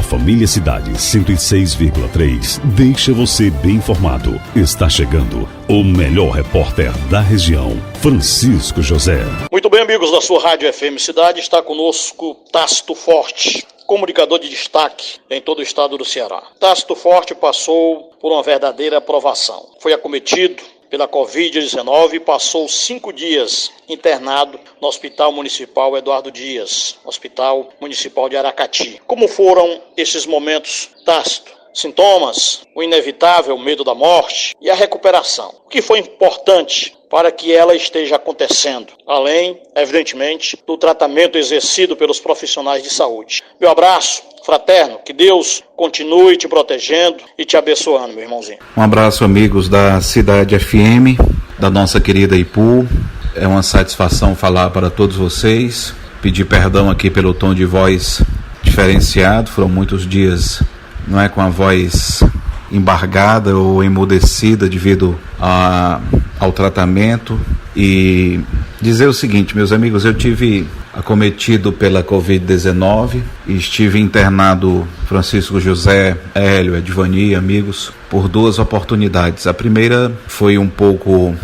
Família Cidade 106,3 deixa você bem informado. Está chegando o melhor repórter da região, Francisco José. Muito bem, amigos da sua Rádio FM Cidade, está conosco Tácito Forte, comunicador de destaque em todo o estado do Ceará. Tácito Forte passou por uma verdadeira provação. Foi acometido pela Covid-19 e passou 5 dias internado no Hospital Municipal Eduardo Dias, Hospital Municipal de Aracati. Como foram esses momentos, Tácito? Sintomas, o inevitável medo da morte e a recuperação. O que foi importante para que ela esteja acontecendo, além, evidentemente, do tratamento exercido pelos profissionais de saúde. Meu abraço fraterno, que Deus continue te protegendo e te abençoando, meu irmãozinho. Um abraço, amigos da Cidade FM, da nossa querida Ipu. É uma satisfação falar para todos vocês, pedir perdão aqui pelo tom de voz diferenciado, foram muitos dias, não é, com a voz embargada ou emudecida devido ao tratamento. E dizer o seguinte, meus amigos, eu tive acometido pela Covid-19 e estive internado, Francisco José, Hélio, Edvani, amigos, por 2 oportunidades. A primeira foi um pouco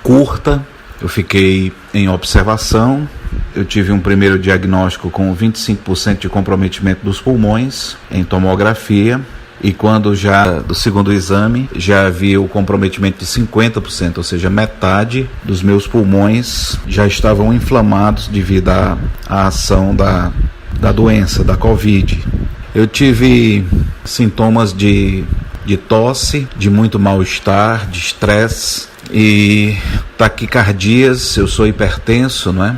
curta, eu fiquei em observação, eu tive um primeiro diagnóstico com 25% de comprometimento dos pulmões em tomografia. E quando já do segundo exame, já havia o comprometimento de 50%, ou seja, metade dos meus pulmões já estavam inflamados devido à ação da doença, da Covid. Eu tive sintomas de tosse, de muito mal-estar, de estresse e taquicardias. Eu sou hipertenso, não é?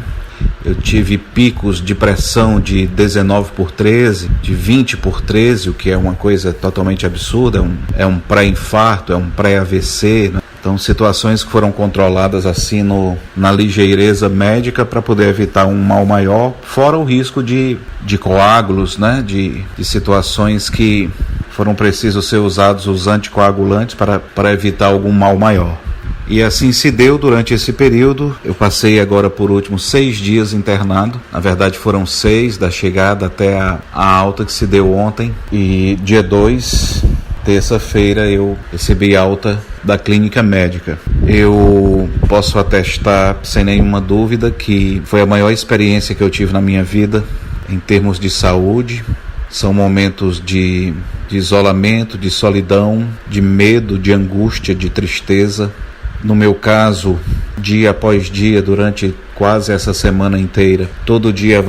Eu tive picos de pressão de 19/13, de 20/13, o que é uma coisa totalmente absurda, é um pré-infarto, é um pré-AVC, né? Então, situações que foram controladas assim na ligeireza médica para poder evitar um mal maior, fora o risco de coágulos, né? De situações que foram precisos ser usados os anticoagulantes para evitar algum mal maior. E assim se deu durante esse período. Eu passei agora por último 6 dias internado. Na verdade foram 6, da chegada até a alta que se deu ontem. E dia 2, terça-feira, eu recebi alta da clínica médica. Eu posso atestar sem nenhuma dúvida que foi a maior experiência que eu tive na minha vida em termos de saúde. São momentos de isolamento, de solidão, de medo, de angústia, de tristeza. No meu caso, dia após dia, durante quase essa semana inteira, todo dia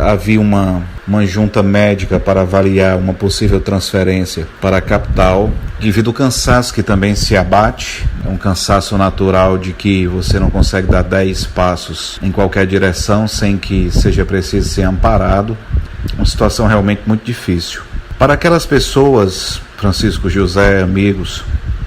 havia uma junta médica para avaliar uma possível transferência para a capital, devido ao cansaço que também se abate. É um cansaço natural de que você não consegue dar 10 passos em qualquer direção sem que seja preciso ser amparado. Uma situação realmente muito difícil. Para aquelas pessoas, Francisco José, amigos,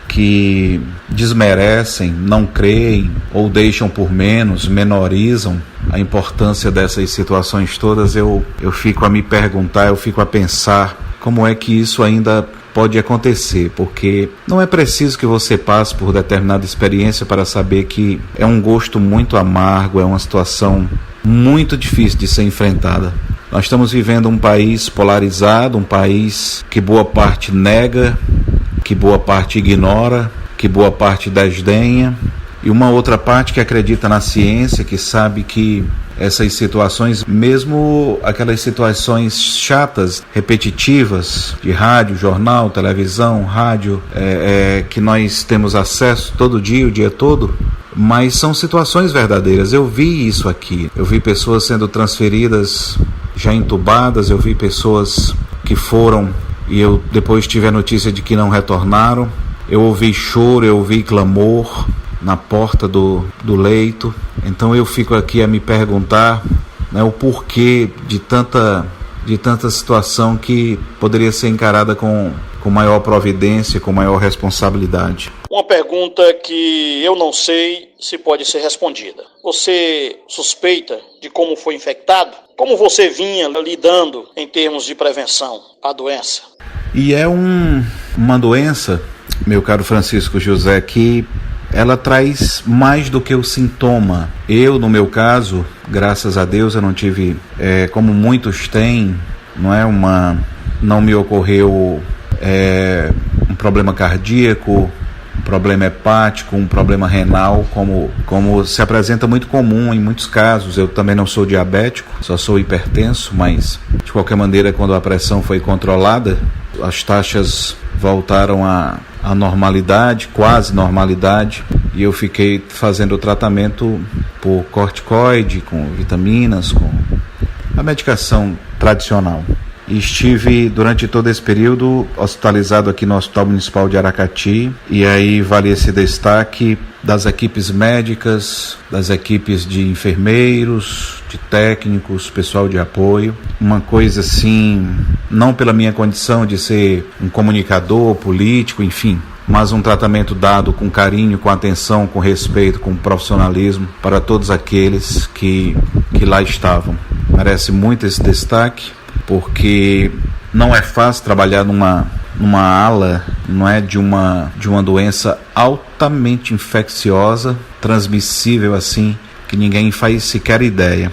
que desmerecem, não creem ou deixam por menos, menorizam a importância dessas situações todas, eu fico a me perguntar, eu fico a pensar como é que isso ainda pode acontecer, porque não é preciso que você passe por determinada experiência para saber que é um gosto muito amargo, é uma situação muito difícil de ser enfrentada. Nós estamos vivendo um país polarizado, um país que boa parte nega, que boa parte ignora, que boa parte desdenha, e uma outra parte que acredita na ciência, que sabe que essas situações, mesmo aquelas situações chatas, repetitivas, de rádio, jornal, televisão, rádio, que nós temos acesso todo dia, o dia todo, mas são situações verdadeiras. Eu vi isso aqui, eu vi pessoas sendo transferidas, já entubadas, eu vi pessoas que foram e eu depois tive a notícia de que não retornaram. Eu ouvi choro, eu ouvi clamor na porta do leito. Então eu fico aqui a me perguntar, né, o porquê de tanta situação que poderia ser encarada com maior providência, com maior responsabilidade. Uma pergunta que eu não sei se pode ser respondida. Você suspeita de como foi infectado? Como você vinha lidando em termos de prevenção à doença? E é uma doença, meu caro Francisco José, que ela traz mais do que o sintoma. Eu, no meu caso, graças a Deus, eu não tive, como muitos têm, não é, uma não me ocorreu um problema cardíaco, um problema hepático, um problema renal, como se apresenta muito comum em muitos casos. Eu também não sou diabético, só sou hipertenso, mas de qualquer maneira, quando a pressão foi controlada, as taxas voltaram à normalidade, quase normalidade, e eu fiquei fazendo o tratamento por corticoide, com vitaminas, com a medicação tradicional. E estive durante todo esse período hospitalizado aqui no Hospital Municipal de Aracati, e aí vale esse destaque das equipes médicas, das equipes de enfermeiros, de técnicos, pessoal de apoio. Uma coisa assim, não pela minha condição de ser um comunicador, político, enfim, mas um tratamento dado com carinho, com atenção, com respeito, com profissionalismo para todos aqueles que lá estavam. Merece muito esse destaque, porque não é fácil trabalhar numa ala, não é, de uma doença altamente infecciosa, transmissível assim, que ninguém faz sequer ideia.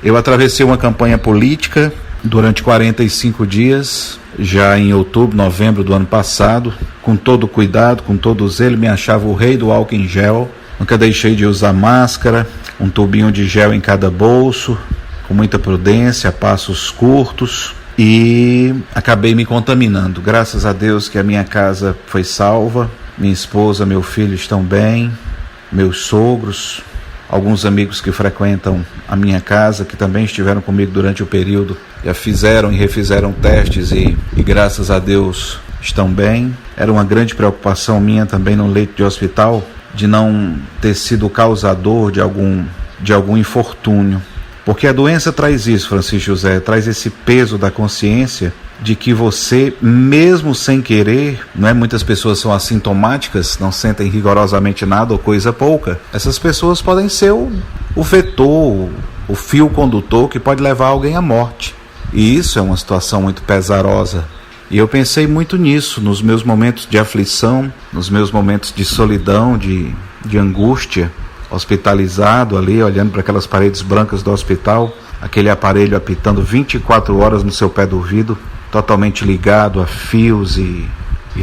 Eu atravessei uma campanha política durante 45 dias, já em outubro, novembro do ano passado, com todo cuidado, com todo zelo. Me achava o rei do álcool em gel, nunca deixei de usar máscara, um tubinho de gel em cada bolso, com muita prudência, a passos curtos, e acabei me contaminando. Graças a Deus que a minha casa foi salva, minha esposa, meu filho estão bem, meus sogros, alguns amigos que frequentam a minha casa, que também estiveram comigo durante o período, já fizeram e refizeram testes e graças a Deus estão bem. Era uma grande preocupação minha também no leito de hospital, de não ter sido causador de algum infortúnio. Porque a doença traz isso, Francisco José, traz esse peso da consciência de que você, mesmo sem querer, não é? Muitas pessoas são assintomáticas, não sentem rigorosamente nada ou coisa pouca. Essas pessoas podem ser o vetor, o fio condutor que pode levar alguém à morte. E isso é uma situação muito pesarosa. E eu pensei muito nisso, nos meus momentos de aflição, nos meus momentos de solidão, de angústia, hospitalizado ali, olhando para aquelas paredes brancas do hospital, aquele aparelho apitando 24 horas no seu pé do ouvido, totalmente ligado a fios e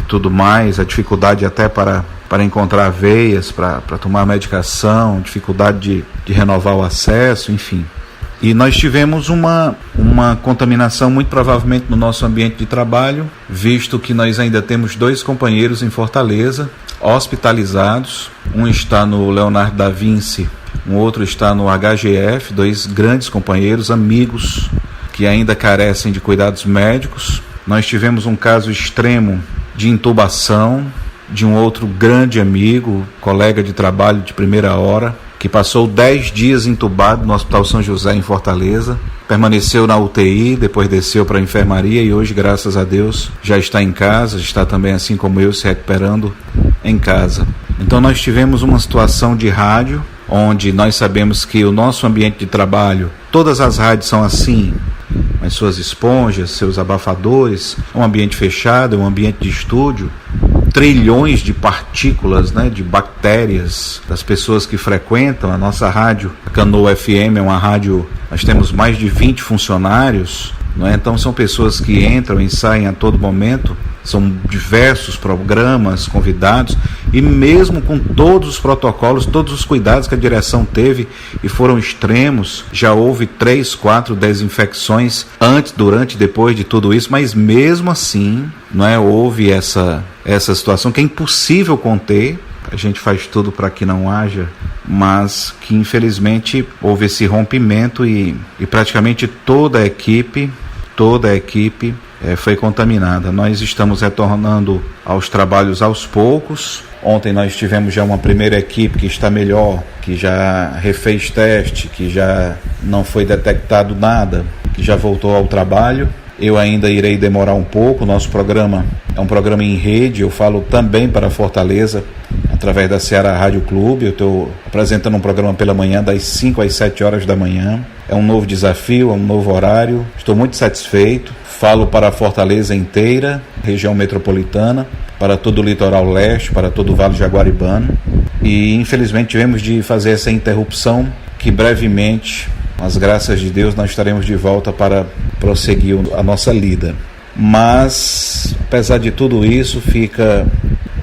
tudo mais, a dificuldade até para encontrar veias, para tomar medicação, dificuldade de renovar o acesso, enfim. E nós tivemos uma contaminação muito provavelmente no nosso ambiente de trabalho, visto que nós ainda temos 2 companheiros em Fortaleza, hospitalizados. Um está no Leonardo da Vinci, um outro está no HGF, 2 grandes companheiros, amigos, que ainda carecem de cuidados médicos. Nós tivemos um caso extremo de intubação de um outro grande amigo, colega de trabalho de primeira hora, que passou 10 dias entubado no Hospital São José em Fortaleza, permaneceu na UTI, depois desceu para a enfermaria e hoje, graças a Deus, já está em casa, está também, assim como eu, se recuperando em casa. Então nós tivemos uma situação de rádio, onde nós sabemos que o nosso ambiente de trabalho, todas as rádios são assim, mas suas esponjas, seus abafadores, um ambiente fechado, um ambiente de estúdio, trilhões de partículas, né, de bactérias das pessoas que frequentam a nossa rádio. A Canoa FM é uma rádio, nós temos mais de 20 funcionários, não é? Então são pessoas que entram e saem a todo momento, são diversos programas, convidados, e mesmo com todos os protocolos, todos os cuidados que a direção teve, e foram extremos, já houve 3, 4 desinfecções antes, durante e depois de tudo isso, mas mesmo assim, não é, houve essa situação que é impossível conter. A gente faz tudo para que não haja, mas que infelizmente houve esse rompimento e praticamente toda a equipe foi contaminada. Nós estamos retornando aos trabalhos aos poucos. Ontem nós tivemos já uma primeira equipe que está melhor, que já refez teste, que já não foi detectado nada, que já voltou ao trabalho. Eu ainda irei demorar um pouco. Nosso programa é um programa em rede, eu falo também para Fortaleza, através da Ceará Rádio Clube. Eu estou apresentando um programa pela manhã, das 5 às 7 horas da manhã. É um novo desafio, é um novo horário. Estou muito satisfeito. Falo para a Fortaleza inteira, região metropolitana, para todo o litoral leste, para todo o Vale Jaguaribano. E infelizmente tivemos de fazer essa interrupção, que brevemente, com as graças de Deus, nós estaremos de volta para prosseguir a nossa lida. mas apesar de tudo isso fica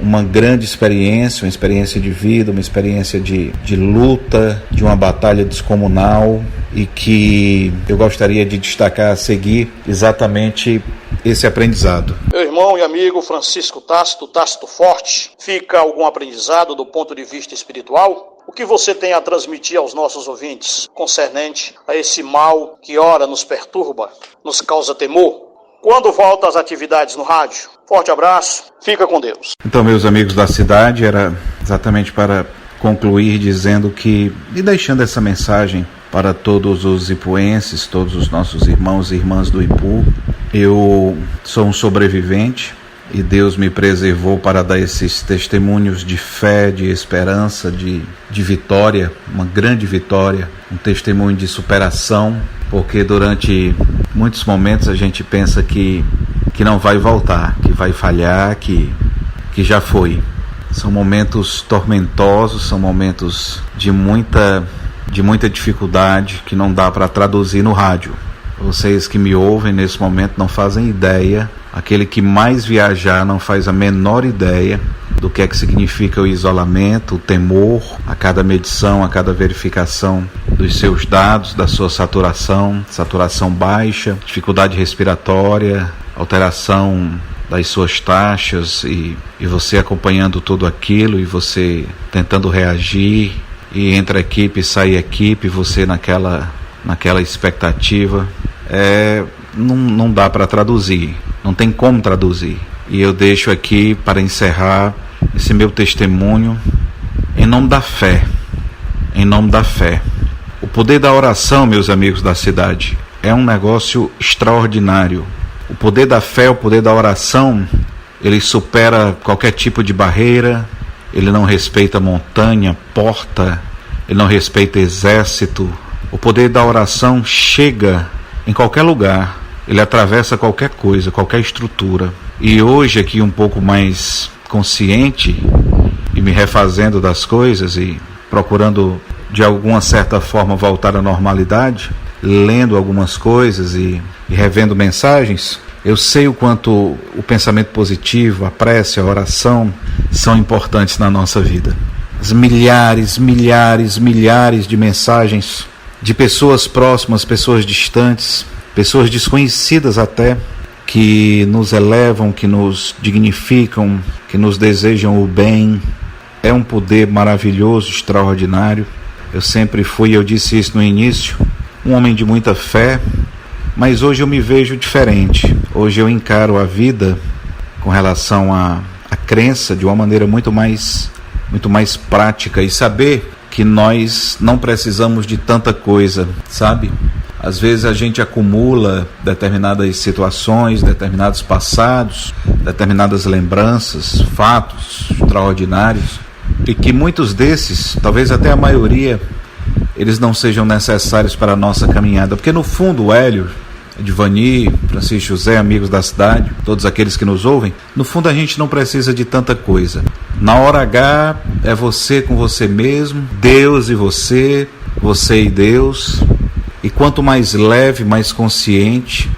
uma grande experiência, uma experiência de vida, uma experiência de luta, de uma batalha descomunal, e que eu gostaria de destacar a seguir exatamente esse aprendizado. Meu irmão e amigo Francisco Tácito Forte, fica algum aprendizado do ponto de vista espiritual? O que você tem a transmitir aos nossos ouvintes concernente a esse mal que ora nos perturba, nos causa temor? Quando volta às atividades no rádio? Forte abraço, fica com Deus. Então, meus amigos da cidade, era exatamente para concluir dizendo que, e deixando essa mensagem para todos os ipuenses, todos os nossos irmãos e irmãs do Ipu, eu sou um sobrevivente e Deus me preservou para dar esses testemunhos de fé, de esperança, de vitória, uma grande vitória, um testemunho de superação, porque durante muitos momentos a gente pensa que não vai voltar, que vai falhar, que já foi. São momentos tormentosos, são momentos de muita dificuldade que não dá para traduzir no rádio. Vocês que me ouvem nesse momento não fazem ideia, aquele que mais viajar não faz a menor ideia do que é que significa o isolamento, o temor, a cada medição, a cada verificação dos seus dados, da sua saturação baixa, dificuldade respiratória, alteração das suas taxas e você acompanhando tudo aquilo e você tentando reagir, e entra equipe, sai equipe, você naquela expectativa. Não dá para traduzir, não tem como traduzir. E eu deixo aqui para encerrar esse meu testemunho em nome da fé. O poder da oração, meus amigos da cidade, é um negócio extraordinário. O poder da fé, o poder da oração, ele supera qualquer tipo de barreira. Ele não respeita montanha, porta, ele não respeita exército. O poder da oração chega em qualquer lugar, ele atravessa qualquer coisa, qualquer estrutura. E hoje aqui um pouco mais consciente e me refazendo das coisas e procurando de alguma certa forma voltar à normalidade, lendo algumas coisas e revendo mensagens, eu sei o quanto o pensamento positivo, a prece, a oração são importantes na nossa vida. As milhares de mensagens de pessoas próximas, pessoas distantes, pessoas desconhecidas até, que nos elevam, que nos dignificam, que nos desejam o bem. É um poder maravilhoso, extraordinário. Eu sempre fui, eu disse isso no início, um homem de muita fé, mas hoje eu me vejo diferente. Hoje eu encaro a vida com relação à crença de uma maneira muito mais prática, e saber que nós não precisamos de tanta coisa, sabe? Às vezes a gente acumula determinadas situações, determinados passados, determinadas lembranças, fatos extraordinários, e que muitos desses, talvez até a maioria, eles não sejam necessários para a nossa caminhada, porque no fundo, Hélio, Edvani, Francisco José, amigos da cidade, todos aqueles que nos ouvem, no fundo a gente não precisa de tanta coisa. Na hora H é você com você mesmo, Deus e você e Deus, e quanto mais leve, mais consciente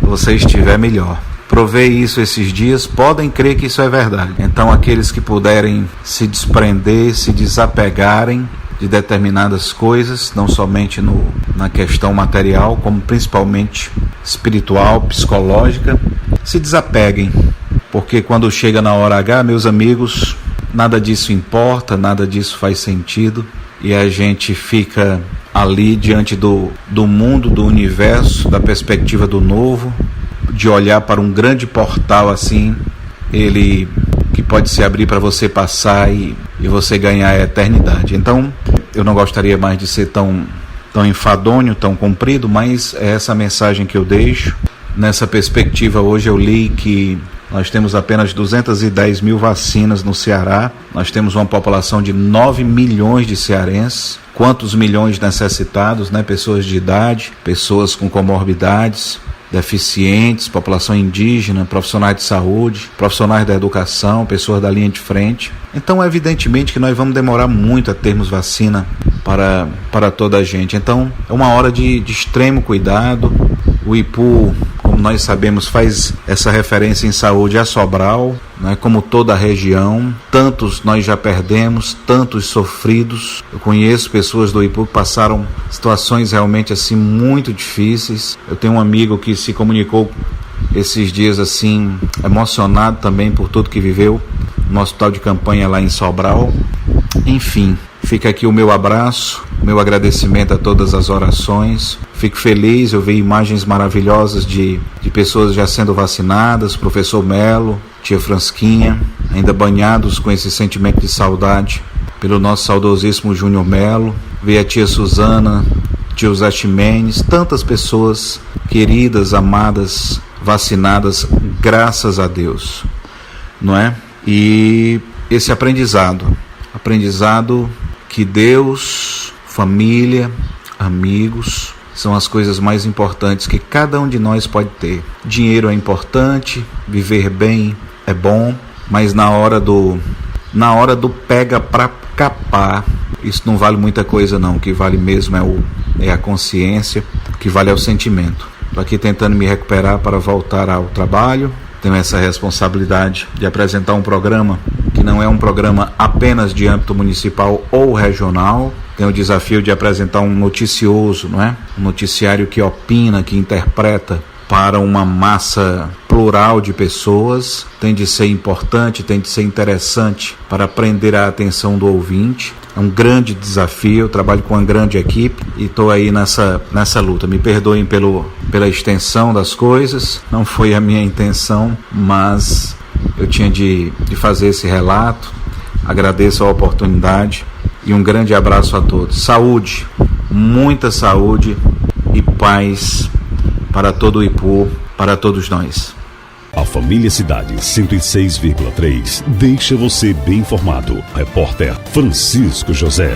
você estiver, melhor. Provei isso esses dias, podem crer que isso é verdade. Então aqueles que puderem se desprender, se desapegarem de determinadas coisas, não somente na questão material, como principalmente espiritual, psicológica, se desapeguem, porque quando chega na hora H, meus amigos, nada disso importa, nada disso faz sentido, e a gente fica ali diante do mundo, do universo, da perspectiva do novo, de olhar para um grande portal assim, ele que pode se abrir para você passar e você ganhar a eternidade. Então, eu não gostaria mais de ser tão enfadonho, tão comprido, mas é essa mensagem que eu deixo. Nessa perspectiva, hoje eu li que nós temos apenas 210 mil vacinas no Ceará, nós temos uma população de 9 milhões de cearenses, quantos milhões necessitados, né? Pessoas de idade, pessoas com comorbidades, deficientes, população indígena, profissionais de saúde, profissionais da educação, pessoas da linha de frente. Então, evidentemente que nós vamos demorar muito a termos vacina para toda a gente. Então, é uma hora de extremo cuidado. O Ipu, como como nós sabemos, faz essa referência em saúde a Sobral, né, como toda a região. Tantos nós já perdemos, tantos sofridos. Eu conheço pessoas do Ipu que passaram situações realmente assim muito difíceis. Eu tenho um amigo que se comunicou esses dias assim, emocionado também por tudo que viveu no hospital de campanha lá em Sobral. Enfim, fica aqui o meu abraço, meu agradecimento a todas as orações. Fico feliz, eu vi imagens maravilhosas de pessoas já sendo vacinadas, professor Melo, tia Fransquinha, ainda banhados com esse sentimento de saudade pelo nosso saudosíssimo Júnior Melo. Vi a tia Suzana, tio Zé Ximenes, tantas pessoas queridas, amadas, vacinadas, graças a Deus, não é? E esse aprendizado que Deus, família, amigos, são as coisas mais importantes que cada um de nós pode ter. Dinheiro é importante, viver bem é bom, mas na hora do pega pra capar, isso não vale muita coisa não. O que vale mesmo é a consciência, o que vale é o sentimento. Estou aqui tentando me recuperar para voltar ao trabalho. Tenho essa responsabilidade de apresentar um programa que não é um programa apenas de âmbito municipal ou regional. Tenho o desafio de apresentar um noticioso, não é? Um noticiário que opina, que interpreta para uma massa plural de pessoas. Tem de ser importante, tem de ser interessante para prender a atenção do ouvinte. É um grande desafio, eu trabalho com uma grande equipe e estou aí nessa luta. Me perdoem pela extensão das coisas, não foi a minha intenção, mas eu tinha de fazer esse relato. Agradeço a oportunidade e um grande abraço a todos. Saúde, muita saúde e paz para todo o Ipu, para todos nós. A Família Cidade 106,3 deixa você bem informado. Repórter Francisco José.